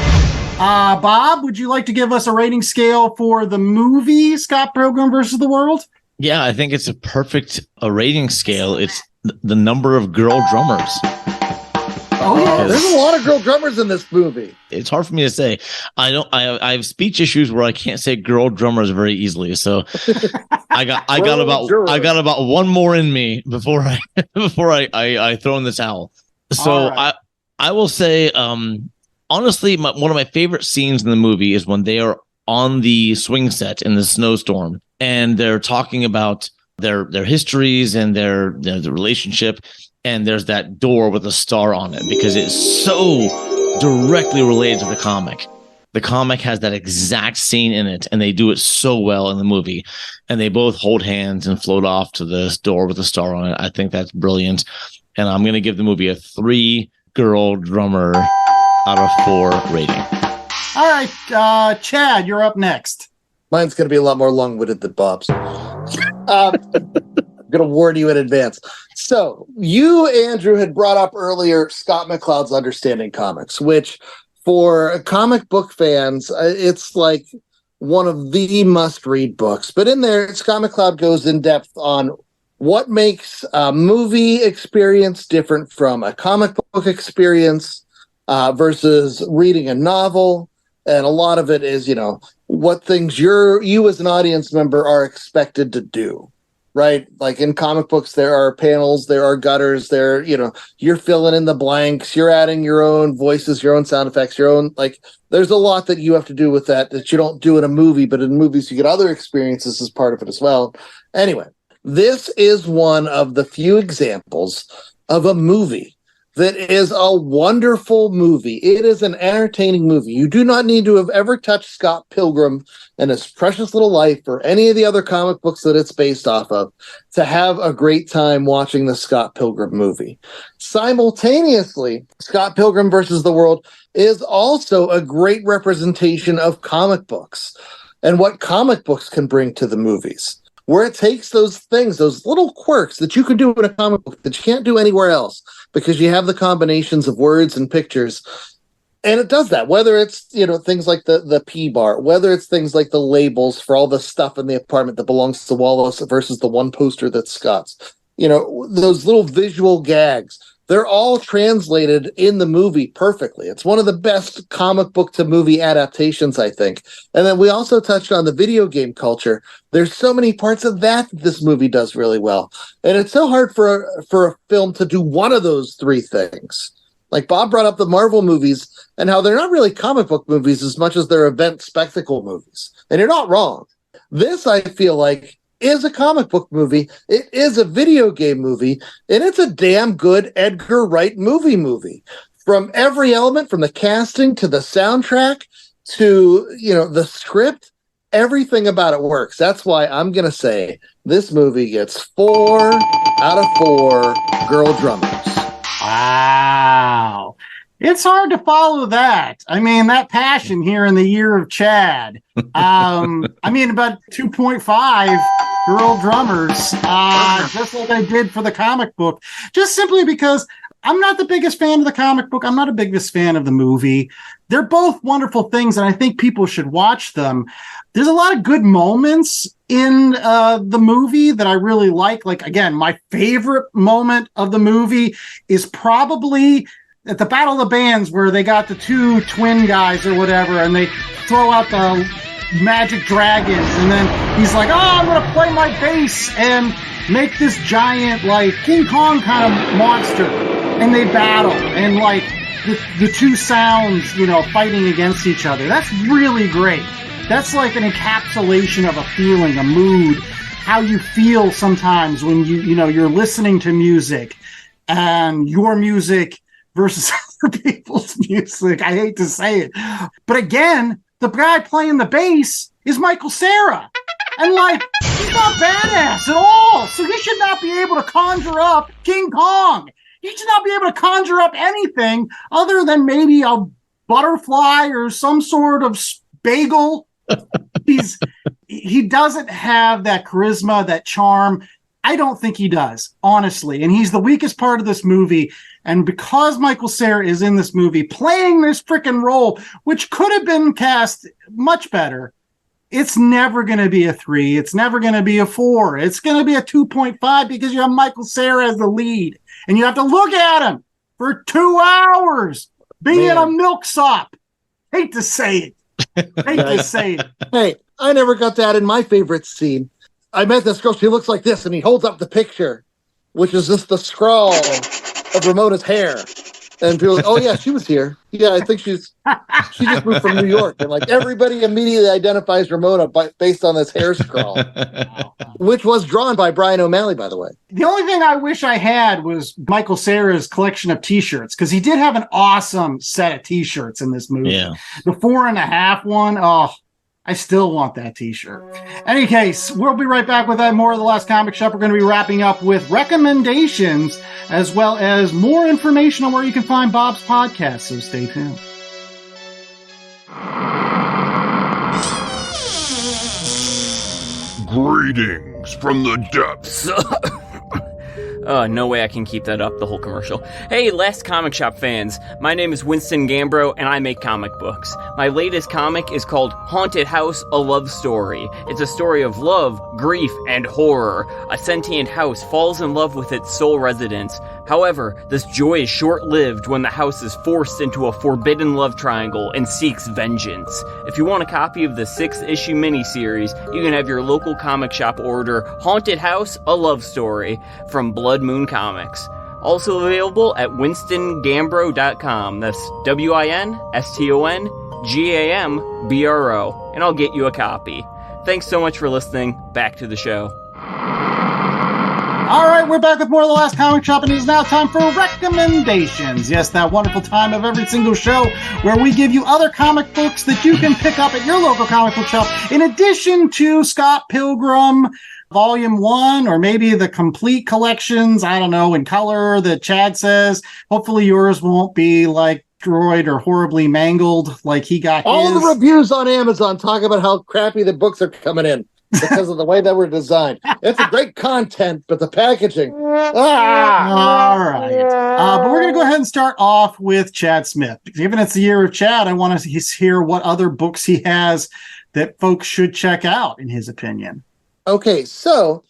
Bob, would you like to give us a rating scale for the movie Scott Pilgrim versus the World? Yeah, I think it's a perfect rating scale. It's the number of girl drummers. Oh yeah, there's a lot of girl drummers in this movie. It's hard for me to say. I have speech issues where I can't say girl drummers very easily. So I got about one more in me before I throw in the towel. So right. I will say honestly, one of my favorite scenes in the movie is when they are on the swing set in the snowstorm and they're talking about their histories and their relationship, and there's that door with a star on it because it's so directly related to the comic. The comic has that exact scene in it, and they do it so well in the movie. And they both hold hands and float off to this door with a star on it. I think that's brilliant, and I'm going to give the movie a 3 girl drummer out of 4 rating. All right, Chad, you're up next. Mine's going to be a lot more long-winded than Bob's. I'm going to warn you in advance. So you, Andrew, had brought up earlier Scott McCloud's Understanding Comics, which for comic book fans, it's like one of the must-read books. But in there, Scott McCloud goes in depth on what makes a movie experience different from a comic book experience versus reading a novel. And a lot of it is, what things you as an audience member are expected to do, right? Like in comic books, there are panels, there are gutters, you're filling in the blanks, you're adding your own voices, your own sound effects, there's a lot that you have to do with that you don't do in a movie, but in movies you get other experiences as part of it as well. Anyway, this is one of the few examples of a movie that is a wonderful movie. It is an entertaining movie. You do not need to have ever touched Scott Pilgrim and His Precious Little Life or any of the other comic books that it's based off of to have a great time watching the Scott Pilgrim movie. Simultaneously, Scott Pilgrim versus the World is also a great representation of comic books and what comic books can bring to the movies, where it takes those things, those little quirks that you can do in a comic book that you can't do anywhere else because you have the combinations of words and pictures. And it does that, whether it's, things like the P bar, whether it's things like the labels for all the stuff in the apartment that belongs to Wallace versus the one poster that's Scott's. Those little visual gags, they're all translated in the movie perfectly. It's one of the best comic book to movie adaptations, I think. And then we also touched on the video game culture. There's so many parts of that this movie does really well. And it's so hard for a film to do one of those three things. Like Bob brought up the Marvel movies and how they're not really comic book movies as much as they're event spectacle movies. And you're not wrong. This, I feel like, is a comic book movie. It is a video game movie. And it's a damn good Edgar Wright movie. From every element, from the casting to the soundtrack to, the script, everything about it works. That's why I'm going to say this movie gets 4 out of 4 girl drummers. Wow. It's hard to follow that. I mean, that passion here in the year of Chad. About 2.5 girl drummers, just like I did for the comic book, just simply because I'm not the biggest fan of the comic book. I'm not a biggest fan of the movie. They're both wonderful things, and I think people should watch them. There's a lot of good moments in the movie that I really like. Like, again, my favorite moment of the movie is probably at the Battle of the Bands where they got the two twin guys or whatever, and they throw out the magic dragons, and then he's like, I'm going to play my bass and make this giant, like, King Kong kind of monster. And they battle, and, like, the two sounds, fighting against each other. That's really great. That's like an encapsulation of a feeling, a mood, how you feel sometimes when you're listening to music, and your music versus other people's music. I hate to say it. But again, the guy playing the bass is Michael Cera. And, like, he's not badass at all. So he should not be able to conjure up King Kong. He should not be able to conjure up anything other than maybe a butterfly or some sort of bagel. He doesn't have that charisma, that charm. I don't think he does, honestly. And he's the weakest part of this movie. And because Michael Cera is in this movie playing this freaking role, which could have been cast much better, it's never going to be a 3. It's never going to be a 4. It's going to be a 2.5 because you have Michael Cera as the lead. And you have to look at him for 2 hours being a milksop. Hate to say it. Hey, I never got that in my favorite scene. I met this girl. She looks like this, and he holds up the picture, which is just the scrawl of Ramona's hair. And people are like, oh, yeah, she was here. Yeah, I think she just moved from New York. And, like, everybody immediately identifies Ramona based on this hair scrawl, which was drawn by Bryan O Malley, by the way. The only thing I wish I had was Michael Cera's collection of T-shirts, because he did have an awesome set of T-shirts in this movie. Yeah. The 4.5 one, I still want that T-shirt. Any case, we'll be right back with more of The Last Comic Shop. We're going to be wrapping up with recommendations as well as more information on where you can find Bob's podcast, so stay tuned. Greetings from the depths. No way I can keep that up, the whole commercial. Hey, Last Comic Shop fans. My name is Winston Gambro, and I make comic books. My latest comic is called Haunted House, A Love Story. It's a story of love, grief, and horror. A sentient house falls in love with its sole residents. However, this joy is short-lived when the house is forced into a forbidden love triangle and seeks vengeance. If you want a copy of the 6-issue miniseries, you can have your local comic shop order Haunted House, A Love Story from Blood Moon Comics. Also available at winstongambro.com. That's WINSTONGAMBRO. And I'll get you a copy. Thanks so much for listening. Back to the show. All right, we're back with more of The Last Comic Shop, and it is now time for recommendations. Yes, that wonderful time of every single show where we give you other comic books that you can pick up at your local comic book shop, in addition to Scott Pilgrim Volume 1, or maybe the complete collections, I don't know, in color that Chad says. Hopefully yours won't be like destroyed or horribly mangled like he got All his. the reviews on Amazon talk about how crappy the books are coming in because of the way that we're designed. It's a great content, but the packaging. All right. But we're going to go ahead and start off with Chad Smith. Given it's the year of Chad, I want to hear what other books he has that folks should check out, in his opinion. Okay, so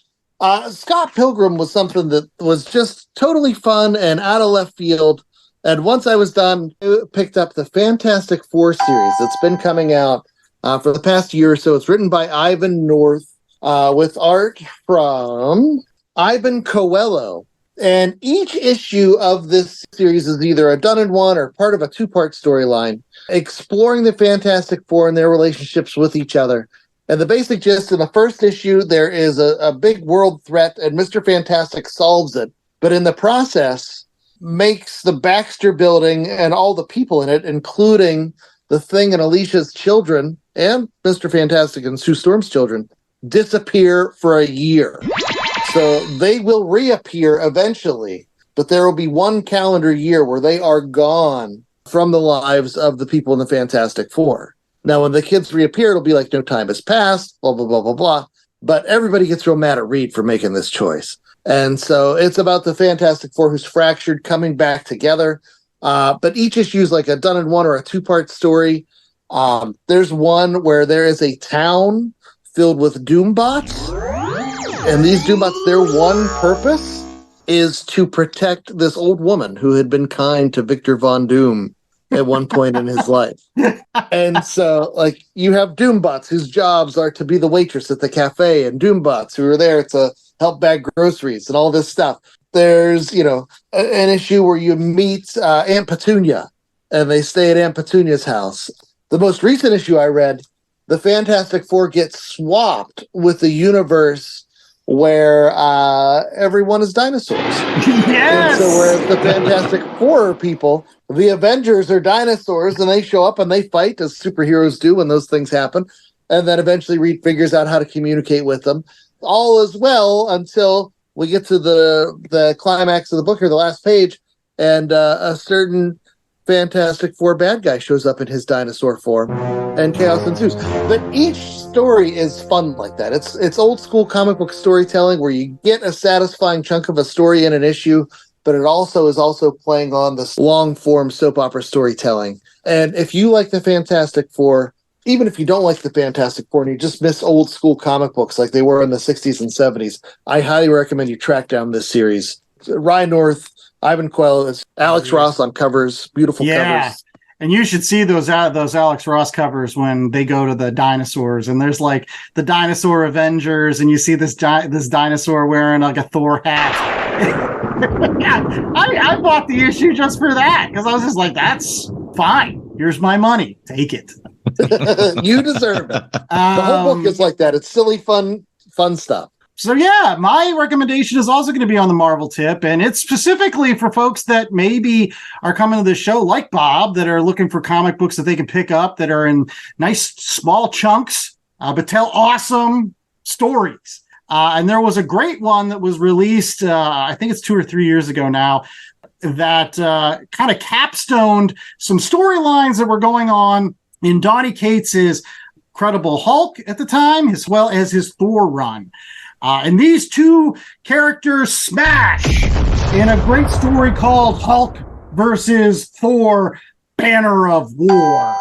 Scott Pilgrim was something that was just totally fun and out of left field. And once I was done, I picked up the Fantastic Four series that's been coming out for the past year or so. It's written by Ivan North with art from Ivan Coelho. And each issue of this series is either a done-in-one or part of a two-part storyline, exploring the Fantastic Four and their relationships with each other. And the basic gist, in the first issue, there is a big world threat, and Mr. Fantastic solves it. But in the process, makes the Baxter Building and all the people in it, including the Thing and Alicia's children, and Mr. Fantastic and Sue Storm's children, disappear for a year. So they will reappear eventually, but there will be one calendar year where they are gone from the lives of the people in the Fantastic Four. Now, when the kids reappear, it'll be like no time has passed, blah, blah, blah, blah, blah. But everybody gets real mad at Reed for making this choice. And so it's about the Fantastic Four who's fractured, coming back together. But each issue is like a done-in-one or a two-part story. There's one where there is a town filled with Doombots. And these Doombots, their one purpose is to protect this old woman who had been kind to Victor Von Doom at one point in his life. And so, like, you have Doombots whose jobs are to be the waitress at the cafe, and Doombots who are there to help bag groceries and all this stuff. There's, an issue where you meet Aunt Petunia, and they stay at Aunt Petunia's house. The most recent issue I read, the Fantastic Four gets swapped with the universe where everyone is dinosaurs. Yes! And so whereas the Fantastic Four are people, the Avengers are dinosaurs, and they show up and they fight as superheroes do when those things happen. And then eventually Reed figures out how to communicate with them. All is well until we get to the climax of the book, or the last page, and a certain Fantastic Four bad guy shows up in his dinosaur form, and chaos ensues. But each story is fun like that. It's old school comic book storytelling where you get a satisfying chunk of a story in an issue, but it also is playing on this long form soap opera storytelling. And if you like the Fantastic Four, even if you don't like the Fantastic Four and you just miss old school comic books like they were in the 60s and 70s, I highly recommend you track down this series. Ryan North, Ivan Coelho, it's Alex Ross on covers, beautiful covers. And you should see those Alex Ross covers when they go to the dinosaurs, and there's like the Dinosaur Avengers, and you see this dinosaur wearing like a Thor hat. Yeah, I bought the issue just for that, because I was just like, that's fine. Here's my money. Take it. You deserve it. The whole book is like that. It's silly, fun stuff. So yeah, my recommendation is also going to be on the Marvel tip, and it's specifically for folks that maybe are coming to the show like Bob, that are looking for comic books that they can pick up that are in nice small chunks, but tell awesome stories. And there was a great one that was released, I think it's 2 or 3 years ago now, that kind of capstoned some storylines that were going on in Donny Cates's Incredible Hulk at the time, as well as his Thor run. And these two characters smash in a great story called Hulk versus Thor, Banner of War.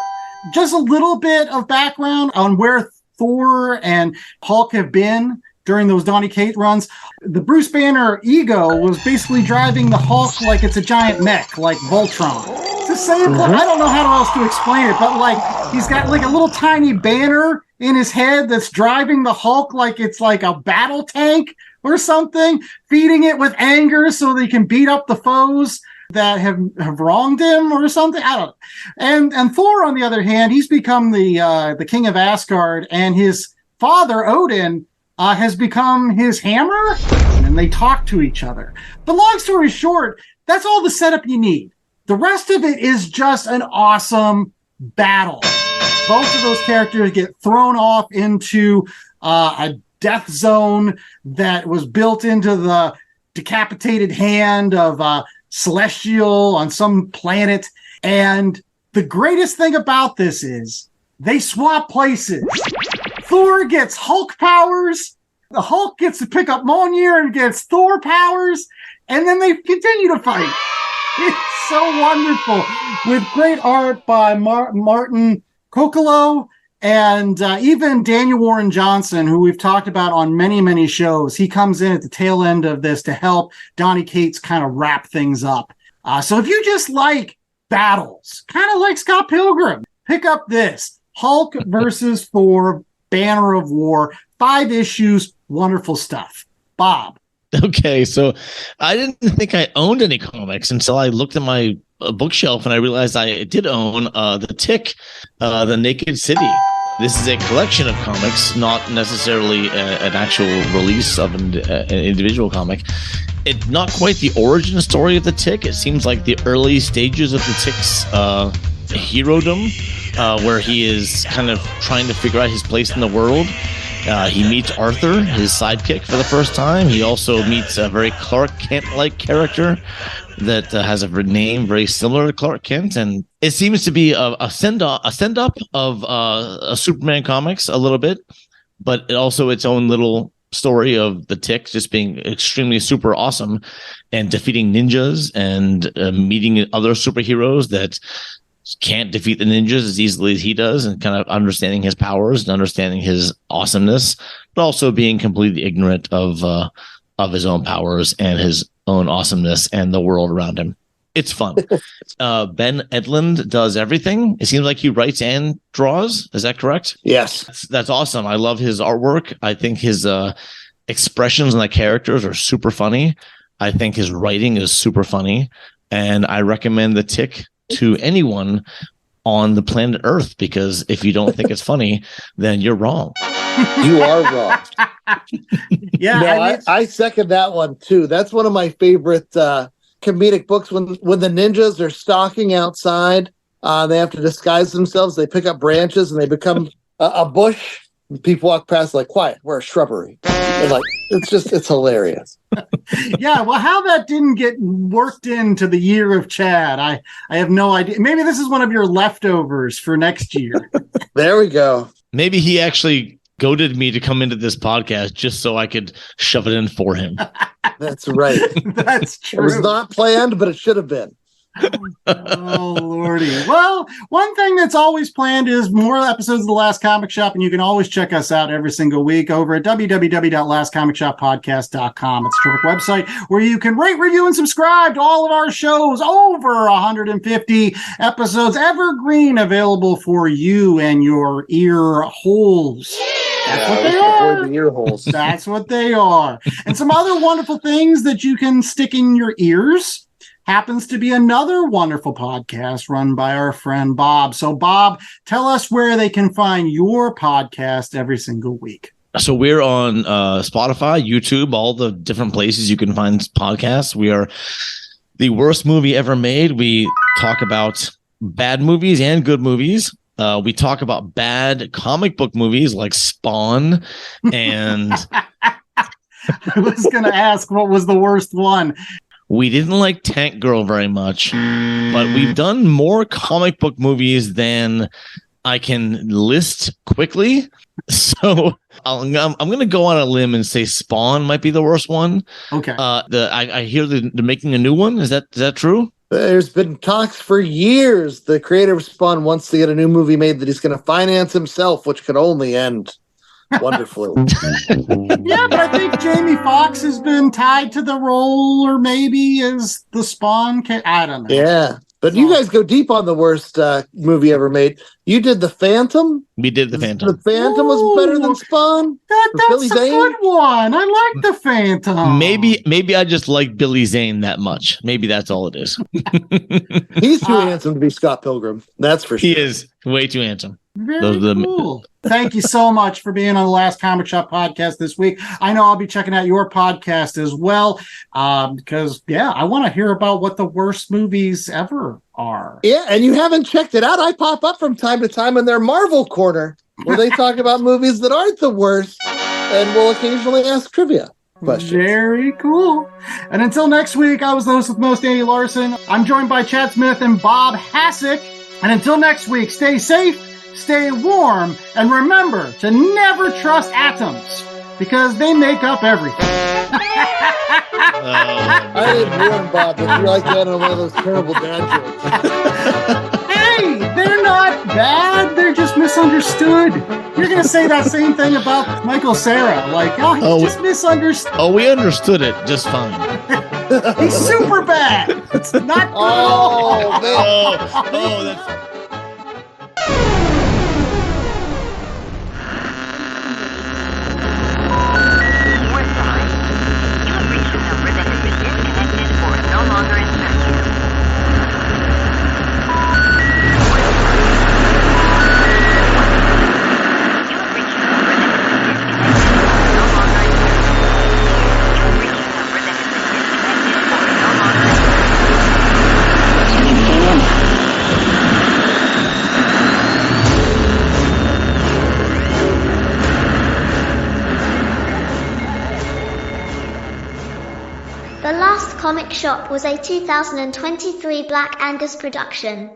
Just a little bit of background on where Thor and Hulk have been during those Donny Cates runs. The Bruce Banner ego was basically driving the Hulk like it's a giant mech, like Voltron. To say it, I don't know how else to explain it, but like he's got like a little tiny banner in his head that's driving the Hulk like it's like a battle tank or something, feeding it with anger so they can beat up the foes that have wronged him or something. I don't know. And Thor, on the other hand, he's become the king of Asgard, and his father, Odin, has become his hammer, and they talk to each other. But long story short, that's all the setup you need. The rest of it is just an awesome battle. Both of those characters get thrown off into a death zone that was built into the decapitated hand of Celestial on some planet. And the greatest thing about this is they swap places. Thor gets Hulk powers. The Hulk gets to pick up Mjolnir and gets Thor powers. And then they continue to fight. It's so wonderful, with great art by Martin Kokolo And even Daniel Warren Johnson, who we've talked about on many, many shows, he comes in at the tail end of this to help Donny Cates kind of wrap things up. So if you just like battles, kind of like Scott Pilgrim, pick up this Hulk versus Thor, Banner of War, 5 issues, wonderful stuff. Bob. Okay, so I didn't think I owned any comics until I looked at my bookshelf and I realized I did own The Tick, The Naked City. This is a collection of comics, not necessarily an actual release of an individual comic. It's not quite the origin story of the Tick. It seems like the early stages of the Tick's herodom, where he is kind of trying to figure out his place in the world. He meets Arthur, his sidekick, for the first time. He also meets a very Clark Kent-like character that has a name very similar to Clark Kent, and it seems to be a send-up of Superman comics a little bit, but also its own little story of the Tick just being extremely super awesome and defeating ninjas and meeting other superheroes that can't defeat the ninjas as easily as he does, and kind of understanding his powers and understanding his awesomeness, but also being completely ignorant of his own powers and his own awesomeness and the world around him. It's fun. Ben Edlund does everything. It seems like he writes and draws. Is that correct? Yes. That's awesome. I love his artwork. I think his expressions and the characters are super funny. I think his writing is super funny. And I recommend The Tick to anyone on the planet Earth, because if you don't think it's funny, then you're wrong. You are wrong. Yeah, No, I second that one too. That's one of my favorite comedic books. When the ninjas are stalking outside, they have to disguise themselves. They pick up branches and they become a bush. People walk past like, quiet, we're a shrubbery. And like, it's hilarious. Yeah, well, how that didn't get worked into the year of Chad, I have no idea. Maybe this is one of your leftovers for next year. There we go. Maybe he actually goaded me to come into this podcast just so I could shove it in for him. That's right. That's It true. was not planned, but it should have been. Oh, Lordy. Well, one thing that's always planned is more episodes of The Last Comic Shop, and you can always check us out every single week over at www.lastcomicshoppodcast.com. It's a terrific website where you can rate, review, and subscribe to all of our shows. Over 150 episodes, evergreen, available for you and your ear holes. That's what they are. The ear holes. That's what they are. And some other wonderful things that you can stick in your ears happens to be another wonderful podcast run by our friend Bob. So, Bob, tell us where they can find your podcast every single week. So we're on Spotify, YouTube, all the different places you can find podcasts. We are The Worst Movie Ever Made. We talk about bad movies and good movies. We talk about bad comic book movies like Spawn and I was going to ask what was the worst one. we didn't like Tank Girl very much, but we've done more comic book movies than I can list quickly. So I'm going to go on a limb and say Spawn might be the worst one. Okay. I hear they're making a new one. Is that true? There's been talks for years. The creator of Spawn wants to get a new movie made that he's going to finance himself, which could only end wonderfully. Yeah, but I think Jamie Foxx has been tied to the role, or maybe as the Spawn. I don't know. Yeah. But you guys go deep on the worst movie ever made. You did The Phantom. We did The Phantom. The Phantom was better than Spawn. That's Billy a Zane? good one. I like The Phantom. Maybe I just like Billy Zane that much. Maybe that's all it is. He's too handsome to be Scott Pilgrim. That's for sure. He is way too handsome. Very cool. Thank you so much for being on the Last Comic Shop podcast this week. I know I'll be checking out your podcast as well, because, I want to hear about what the worst movies ever are. Yeah, and you haven't checked it out. I pop up from time to time in their Marvel corner where they talk about movies that aren't the worst, and we'll occasionally ask trivia questions. Very cool. And until next week, I was the host with most, Andy Larson. I'm joined by Chad Smith and Bob Hasak. And until next week, stay safe, stay warm, and remember to never trust atoms, because they make up everything. I didn't warn Bob, but you like that on one of those terrible dad jokes. Hey, they're not not bad. They're just misunderstood. You're going to say that same thing about Michael Cera. Like, he's just misunderstood. Oh, we understood it just fine. He's super bad. It's not good at all. That's... The Last Comic Shop was a 2023 Black Angus production.